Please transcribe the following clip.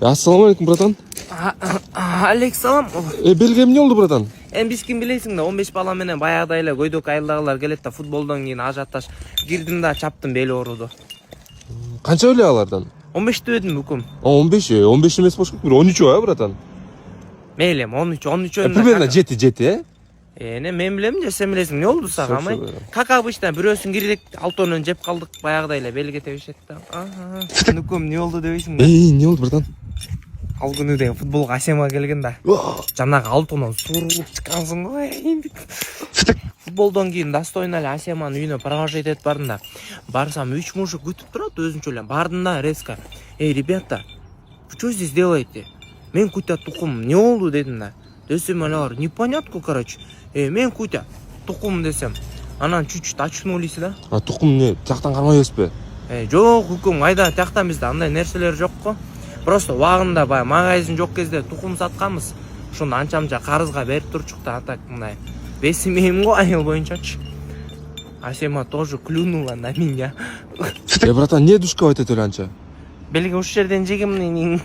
Assalamu alaikum bratан. Алейкум. Белге эмне болду братан? Биз ким билесиң да 15 бала менен баягыдай эле көйдөк айылдагылар келет да футболдон кийин ажатташ кирдим да чаптым бели ооруду. Канча эле алардан? 15 дедим үкүм. 15 эмес болуш керек. 13 а братан? Мейли 13 Примерно жети. Эне мен билем же сен билесиң. Не болду сага май? Как обычно бирөөсүн кирдик, алтоонун жеп калдык баягыдай эле белге тебишет да. Үкүм не болду дебейсиң да? Не болду братан? Ал күнү деген футболго Асема келген да. Жанагы алтоонун суурулуп чыккансың го. Футболдон кийин достойно эле Асеманын үйүнө провожать этип бардым да. Барсам 3 мужик күтүп турат өзүнчө эле. Бардым да резко. Ребята, вы что здесь делаете? Мен кутя тукум, не болду дедим да. Десем алар непонятно, короче. Мен кутя тукум десем. Анан чуть-чуть очнулись да. Тукум эмне? Тияктан кармайбызбы? Жок, үкүм, айда тияктан бизде андай нерселер жок го. Просто убагында баягы магазин жок кезде тукум сатканбыз. Ошондо анча-мынча карызга берип турчук да, атак мындай. Бесимейм го айыл боюнчачы. Асема тоже клюнула на меня. Братан, не душка айтат эле анча? Белги ушул жерден жегем.